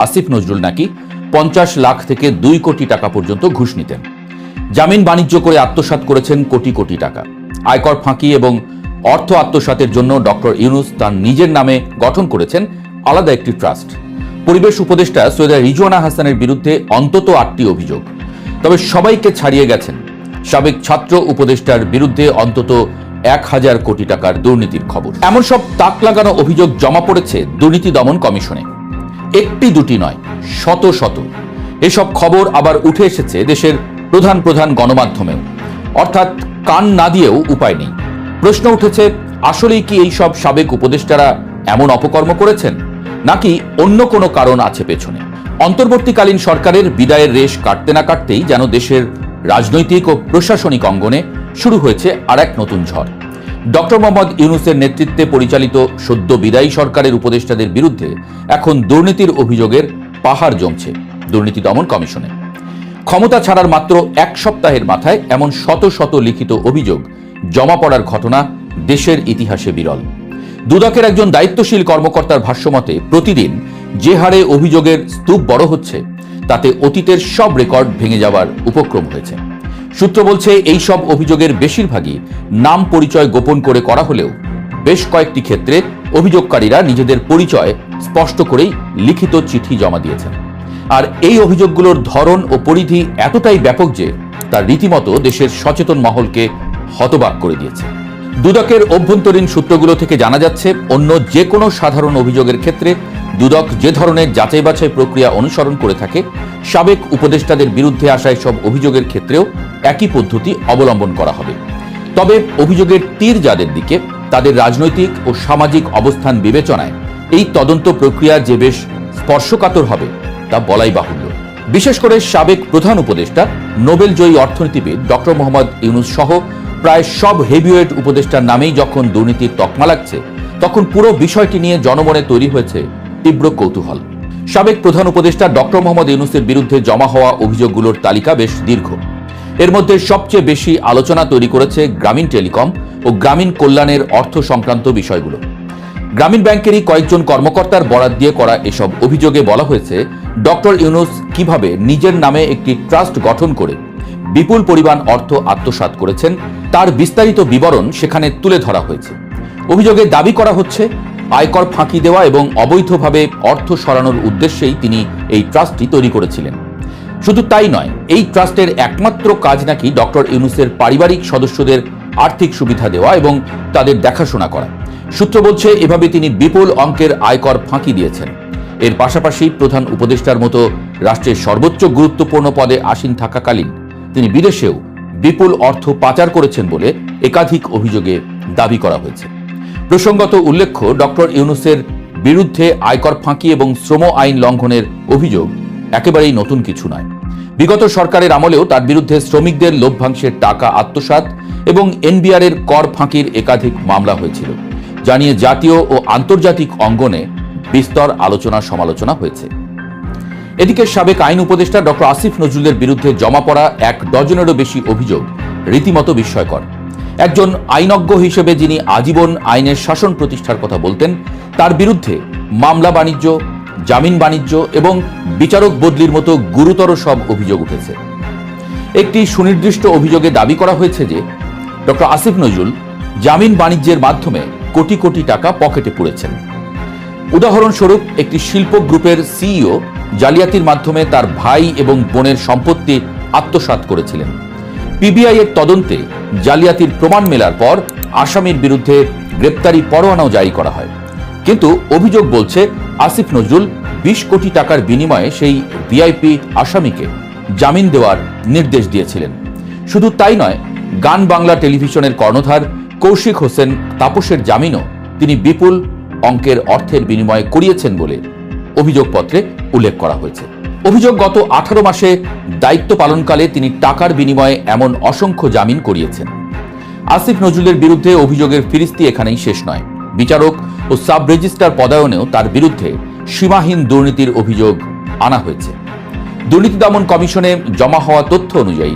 আসিফ নজরুল নাকি 50 লাখ থেকে 2 কোটি টাকা পর্যন্ত ঘুষ নিতেন। জামিন বাণিজ্য করে আত্মসাৎ করেছেন কোটি কোটি টাকা। আয়কর ফাঁকি এবং অর্থ আত্মসাতের জন্য ডক্টর ইউনূস তার নিজের নামে গঠন করেছেন আলাদা একটি ট্রাস্ট। পরিবেশ উপদেষ্টা সৈয়দা রিজওয়ানা হাসানের বিরুদ্ধে অন্তত 8টি অভিযোগ, তবে সবাইকে ছাড়িয়ে গেছেন সাবেক ছাত্র উপদেষ্টার বিরুদ্ধে অন্তত 1000 কোটি টাকার দুর্নীতির খবর। এমন সব তাক লাগানো অভিযোগ জমা পড়েছে দুর্নীতি দমন কমিশনে। একটি দুটি নয়, শত শত। এসব খবর আবার উঠে এসেছে দেশের প্রধান প্রধান গণমাধ্যমেও, অর্থাৎ কান না দিয়েও উপায় নেই। প্রশ্ন উঠেছে, আসলেই কি এই সব সাবেক উপদেষ্টারা এমন অপকর্ম করেছেন, নাকি অন্য কোনো কারণ আছে পেছনে? অন্তর্বর্তীকালীন সরকারের বিদায়ের রেশ কাটতে না কাটতেই যেন দেশের রাজনৈতিক ও প্রশাসনিক অঙ্গনে শুরু হয়েছে আর এক নতুন ঝড়। ডক্টর মোহাম্মদ ইউনূসের নেতৃত্বে পরিচালিত সদ্য বিদায়ী সরকারের উপদেষ্টাদের বিরুদ্ধে এখন দুর্নীতির অভিযোগের পাহাড় জমছে দুর্নীতি দমন কমিশনে। ক্ষমতা ছাড়ার মাত্র 1 সপ্তাহের মাথায় এমন শত শত লিখিত অভিযোগ জমা পড়ার ঘটনা দেশের ইতিহাসে বিরল। দুদকের একজন দায়িত্বশীল কর্মকর্তার ভাষ্যমতে প্রতিদিন যে হারে অভিযোগের স্তূপ বড় হচ্ছে, তাতে অতীতের সব রেকর্ড ভেঙে যাওয়ার উপক্রম হয়েছে। সূত্র বলছে, এই সব অভিযোগের বেশিরভাগই নাম পরিচয় গোপন করে করা হলেও বেশ কয়েকটি ক্ষেত্রে অভিযোগকারীরা নিজেদের পরিচয় স্পষ্ট করেই লিখিত চিঠি জমা দিয়েছেন। আর এই অভিযোগগুলোর ধরন ও পরিধি এতটাই ব্যাপক যে তা রীতিমতো দেশের সচেতন মহলকে হতবাক করে দিয়েছে। দুদকের অভ্যন্তরীণ সূত্রগুলো থেকে জানা যাচ্ছে, অন্য যে কোনো সাধারণ অভিযোগের ক্ষেত্রে দুদক যে ধরনের যাচাই বাছাই প্রক্রিয়া অনুসরণ করে থাকে, সাবেক উপদেষ্টাদের বিরুদ্ধে আসা এসব অভিযোগের ক্ষেত্রেও একই পদ্ধতি অবলম্বন করা হবে। তবে অভিযোগের তীর যাদের দিকে, তাদের রাজনৈতিক ও সামাজিক অবস্থান বিবেচনায় এই তদন্ত প্রক্রিয়া যে বেশ স্পর্শকাতর হবে তা বলাই বাহুল্য। বিশেষ করে সাবেক প্রধান উপদেষ্টা, নোবেলজয়ী অর্থনীতিবিদ ডক্টর মোহাম্মদ ইউনূস সহ প্রায় সব হেভিওয়েট উপদেষ্টার নামেই যখন দুর্নীতির তকমা লাগছে, তখন পুরো বিষয়টি নিয়ে জনমনে তৈরি হয়েছে তীব্র কৌতূহল। সাবেক প্রধান উপদেষ্টা ডক্টর মোহাম্মদ ইউনূসের বিরুদ্ধে জমা হওয়া অভিযোগগুলোর তালিকা বেশ দীর্ঘ। এর মধ্যে সবচেয়ে বেশি আলোচনা তৈরি করেছে গ্রামীণ টেলিকম ও গ্রামীণ কল্যাণের অর্থ সংক্রান্ত বিষয়গুলো। গ্রামীণ ব্যাংকেরই কয়েকজন কর্মকর্তার বরাত দিয়ে করা এসব অভিযোগে বলা হয়েছে, ডক্টর ইউনূস কিভাবে নিজের নামে একটি ট্রাস্ট গঠন করে বিপুল পরিমাণ অর্থ আত্মসাৎ করেছেন তার বিস্তারিত বিবরণ সেখানে তুলে ধরা হয়েছে। অভিযোগে দাবি করা হচ্ছে, আয়কর ফাঁকি দেওয়া এবং অবৈধভাবে অর্থ সরানোর উদ্দেশ্যেই তিনি এই ট্রাস্টটি তৈরি করেছিলেন। শুধু তাই নয়, এই ট্রাস্টের একমাত্র কাজ নাকি ডক্টর ইউনূসের পারিবারিক সদস্যদের আর্থিক সুবিধা দেওয়া এবং তাদের দেখাশোনা করা। সূত্র বলছে, এভাবে তিনি বিপুল অঙ্কের আয়কর ফাঁকি দিয়েছেন। এর পাশাপাশি প্রধান উপদেষ্টার মতো রাষ্ট্রের সর্বোচ্চ গুরুত্বপূর্ণ পদে আসীন থাকাকালীন তিনি বিদেশেও বিপুল অর্থ পাচার করেছেন বলে একাধিক অভিযোগে দাবি করা হয়েছে। প্রসঙ্গত উল্লেখ্য, ডক্টর ইউনূসের বিরুদ্ধে আয়কর ফাঁকি এবং শ্রম আইন লঙ্ঘনের অভিযোগ একেবারেই নতুন কিছু নয়। বিগত সরকারের আমলেও তার বিরুদ্ধে শ্রমিকদের লভ্যাংশের টাকা আত্মসাৎ এবং এনবিআরের কর ফাঁকির একাধিক মামলা হয়েছিল, যা নিয়ে জাতীয় ও আন্তর্জাতিক অঙ্গনে বিস্তর আলোচনা সমালোচনা হয়েছে। এদিকে সাবেক আইন উপদেষ্টা ডক্টর আসিফ নজরুলের বিরুদ্ধে জমা পড়া 1 ডজনেরও বেশি অভিযোগ রীতিমতো বিস্ময়কর। একজন আইনজ্ঞ হিসেবে যিনি আজীবন আইনের শাসন প্রতিষ্ঠার কথা বলতেন, তার বিরুদ্ধে মামলা বাণিজ্য, জামিন বাণিজ্য এবং বিচারক বদলির মতো গুরুতর সব অভিযোগ উঠেছে। একটি সুনির্দিষ্ট অভিযোগে দাবি করা হয়েছে যে ডক্টর আসিফ নজরুল জামিন বাণিজ্যের মাধ্যমে কোটি কোটি টাকা পকেটে পুরেছেন। উদাহরণস্বরূপ, একটি শিল্প গ্রুপের সিইও জালিয়াতির মাধ্যমে তার ভাই এবং বোনের সম্পত্তি আত্মসাৎ করেছিলেন। পিবিআই এর তদন্তে জালিয়াতির প্রমাণ মেলার পর আসামির বিরুদ্ধে গ্রেপ্তারি পরোয়ানাও জারি করা হয়। কিন্তু অভিযোগ বলছে, আসিফ নজরুল 20 কোটি টাকার বিনিময়ে সেই ভিআইপি আসামিকে জামিন দেওয়ার নির্দেশ দিয়েছিলেন। শুধু তাই নয়, গান বাংলা টেলিভিশনের কর্ণধার কৌশিক হোসেন তাপসের জামিনও তিনি বিপুল অঙ্কের অর্থের বিনিময়ে করিয়েছেন বলে অভিযোগপত্রে উল্লেখ করা হয়েছে। অভিযোগ, গত 18 মাসে দায়িত্ব পালনকালে তিনি টাকার বিনিময়ে এমন অসংখ্য জামিন করিয়েছেন। আসিফ নজরুলের বিরুদ্ধে অভিযোগের ফিরিস্তি এখানেই শেষ নয়। বিচারক ও সাব রেজিস্ট্রার পদায়নেও তার বিরুদ্ধে সীমাহীন দুর্নীতির অভিযোগ আনা হয়েছে। দুর্নীতি দমন কমিশনে জমা হওয়া তথ্য অনুযায়ী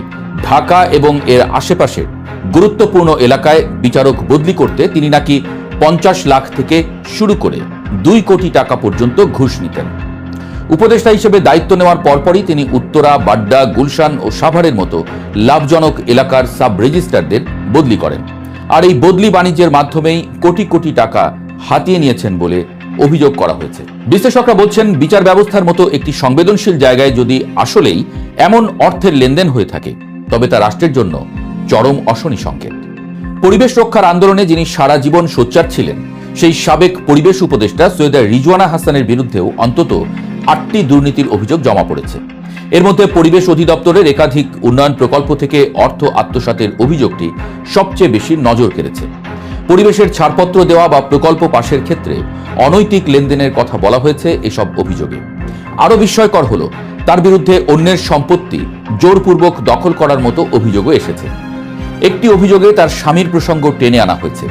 ঢাকা এবং এর আশেপাশের গুরুত্বপূর্ণ এলাকায় বিচারক বদলি করতে তিনি নাকি 50 লাখ থেকে শুরু করে 2 কোটি টাকা পর্যন্ত ঘুষ নিতেন। উপদেষ্টা হিসেবে দায়িত্ব নেওয়ার পরপরই তিনি উত্তরা, বাড্ডা, গুলশান ও সাভারের মতো লাভজনক এলাকার সাব রেজিস্ট্রারদের বদলি করেন। আর এই বদলি বাণিজ্যের মাধ্যমেই কোটি কোটি টাকা হাতিয়ে নিয়েছেন বলে অভিযোগ করা হয়েছে। বিশ্লেষকরা বলছেন, বিচার ব্যবস্থার মতো একটি সংবেদনশীল জায়গায় যদি আসলেই এমন অর্থের লেনদেন হয়ে থাকে, তবে তা রাষ্ট্রের জন্য চরম অশনি সংকেত। পরিবেশ রক্ষার আন্দোলনে যিনি সারা জীবন সোচ্চার ছিলেন, সেই সাবেক পরিবেশ উপদেষ্টা সৈয়দা রিজওয়ানা হাসানের বিরুদ্ধেও অন্তত 8টি দুর্নীতির অভিযোগ জমা পড়েছে। এর মধ্যে পরিবেশ অধিদপ্তরের একাধিক উন্নয়ন প্রকল্প থেকে অর্থ আত্মসাতের অভিযোগটি সবচেয়ে বেশি নজর কেড়েছে। পরিবেশের ছাড়পত্র দেওয়া বা প্রকল্প পাশের ক্ষেত্রে অনৈতিক লেনদেনের কথা বলা হয়েছে এসব অভিযোগে। আরও বিস্ময়কর হল, তার বিরুদ্ধে অন্যের সম্পত্তি জোরপূর্বক দখল করার মতো অভিযোগও এসেছে। একটি অভিযোগে তার স্বামীর প্রসঙ্গ টেনে আনা হয়েছে।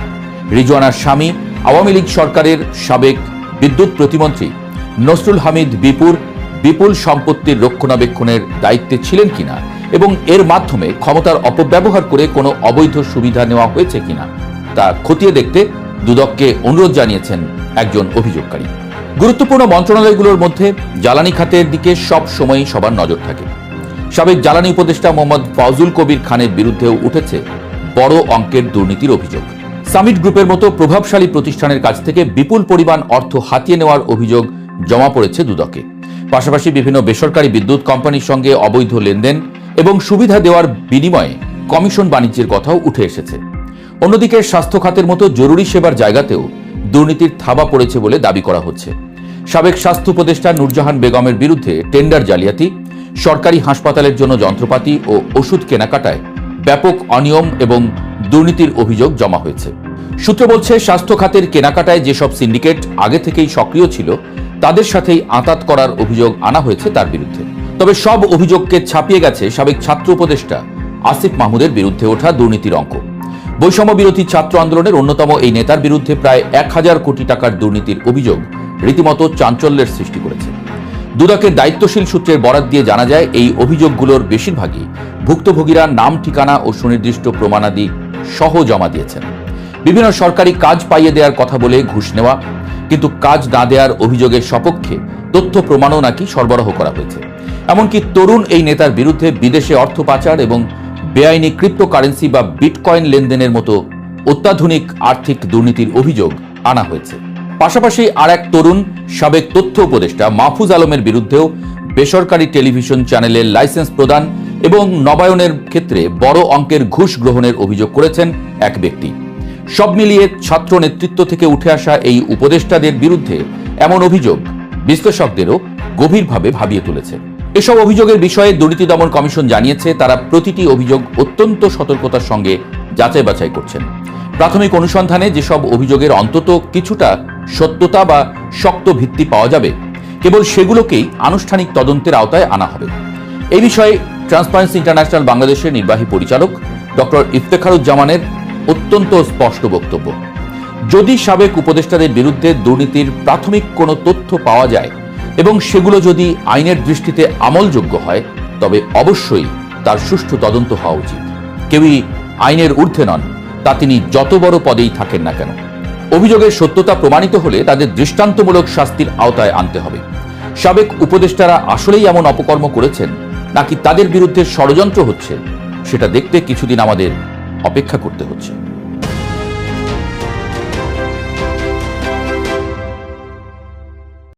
রিজওয়ানার স্বামী আওয়ামী লীগ সরকারের সাবেক বিদ্যুৎ প্রতিমন্ত্রী নসরুল হামিদ বিপুল সম্পত্তির রক্ষণাবেক্ষণের দায়িত্বে ছিলেন কিনা এবং এর মাধ্যমে ক্ষমতার অপব্যবহার করে কোনো অবৈধ সুবিধা নেওয়া হয়েছে কিনা তা খতিয়ে দেখতে দুদককে অনুরোধ জানিয়েছেন একজন অভিযোগকারী। গুরুত্বপূর্ণ মন্ত্রণালয়গুলোর মধ্যে জ্বালানি খাতের দিকে সব সময়ই সবার নজর থাকে। সাবেক জ্বালানি উপদেষ্টা মোহাম্মদ ফাউজুল কবির খানের বিরুদ্ধেও উঠেছে বড় অঙ্কের দুর্নীতির অভিযোগ। সামিট গ্রুপের মতো প্রভাবশালী প্রতিষ্ঠানের কাছ থেকে বিপুল পরিমাণ অর্থ হাতিয়ে নেওয়ার অভিযোগ জমা পড়েছে দুদকে। পাশাপাশি বিভিন্ন বেসরকারি বিদ্যুৎ কোম্পানির সঙ্গে অবৈধ লেনদেন এবং সুবিধা দেওয়ার বিনিময়ে কমিশন বাণিজ্যের কথাও উঠে এসেছে। অন্যদিকে স্বাস্থ্য খাতের মতো জরুরি সেবার জায়গাতেও দুর্নীতির থাবা পড়েছে বলে দাবি করা হচ্ছে। সাবেক স্বাস্থ্য উপদেষ্টা নূরজাহান বেগমের বিরুদ্ধে টেন্ডার জালিয়াতি, সরকারি হাসপাতালের জন্য যন্ত্রপাতি ও ওষুধ কেনাকাটায় ব্যাপক অনিয়ম এবং দুর্নীতির অভিযোগ জমা হয়েছে। সূত্র বলছে, স্বাস্থ্য খাতের কেনাকাটায় যেসব সিন্ডিকেট আগে থেকেই সক্রিয় ছিল, তাদের সাথেই আঁতাত করার অভিযোগ আনা হয়েছে তার বিরুদ্ধে। তবে সব অভিযোগকে ছাপিয়ে গেছে সাবেক ছাত্র উপদেষ্টা আসিফ মাহমুদের বিরুদ্ধে ওঠা দুর্নীতির অঙ্ক। বৈষম্য বিরোধী ছাত্র আন্দোলনের অন্যতম এই নেতার বিরুদ্ধে প্রায় 1000 কোটি টাকার দুর্নীতির অভিযোগ রীতিমতো চাঞ্চল্যের সৃষ্টি করেছে। দুদকের দায়িত্বশীল সূত্রের বরাত দিয়ে জানা যায়, এই অভিযোগগুলোর বেশিরভাগই ভুক্তভোগীরা নাম, ঠিকানা ও সুনির্দিষ্ট প্রমাণাদি সহ জমা দিয়েছেন। বিভিন্ন সরকারি কাজ পাইয়ে দেওয়ার কথা বলে ঘুষ নেওয়া, কিন্তু কাজ না দেওয়ার অভিযোগের সপক্ষে তথ্য প্রমাণও নাকি সরবরাহ করা হয়েছে। এমনকি তরুণ এই নেতার বিরুদ্ধে বিদেশে অর্থ পাচার এবং বেআইনি ক্রিপ্টোকারেন্সি বা বিটকয়েন লেনদেনের মতো অত্যাধুনিক আর্থিক দুর্নীতির অভিযোগ আনা হয়েছে। পাশাপাশি আর এক তরুণ সাবেক তথ্য উপদেষ্টা মাহফুজ আলমের বিরুদ্ধেও বেসরকারি টেলিভিশন চ্যানেলের লাইসেন্স প্রদান এবং নবায়নের ক্ষেত্রে বড় অঙ্কের ঘুষ গ্রহণের অভিযোগ করেছেন এক ব্যক্তি। সব মিলিয়ে ছাত্র নেতৃত্ব থেকে উঠে আসা এই উপদেষ্টাদের বিরুদ্ধে এমন অভিযোগ বিশ্লেষকদেরও গভীরভাবে ভাবিয়ে তুলেছে। এসব অভিযোগের বিষয়ে দুর্নীতি দমন কমিশন জানিয়েছে, তারা প্রতিটি অভিযোগ অত্যন্ত সতর্কতার সঙ্গে যাচাই বাছাই করছেন। প্রাথমিক অনুসন্ধানে যেসব অভিযোগের অন্তত কিছুটা সত্যতা বা শক্ত ভিত্তি পাওয়া যাবে, কেবল সেগুলোকেই আনুষ্ঠানিক তদন্তের আওতায় আনা হবে। এই বিষয়ে ট্রান্সপারেন্সি ইন্টারন্যাশনাল বাংলাদেশের নির্বাহী পরিচালক ডক্টর ইফতেখারুজ্জামানের অত্যন্ত স্পষ্ট বক্তব্য। যদি সাবেক উপদেষ্টাদের বিরুদ্ধে দুর্নীতির প্রাথমিক কোনো তথ্য পাওয়া যায় এবং সেগুলো যদি আইনের দৃষ্টিতে আমলযোগ্য হয়, তবে অবশ্যই তার সুষ্ঠু তদন্ত হওয়া উচিত। কেউই আইনের ঊর্ধ্বে নন, তা তিনি যত বড় পদেই থাকেন না কেন। অভিযোগের সত্যতা প্রমাণিত হলে তাদের দৃষ্টান্তমূলক শাস্তির আওতায় আনতে হবে। সাবেক উপদেষ্টারা আসলেই এমন অপকর্ম করেছেন নাকি তাদের বিরুদ্ধে ষড়যন্ত্র হচ্ছে, সেটা দেখতে কিছুদিন আমাদের অপেক্ষা করতে হচ্ছে।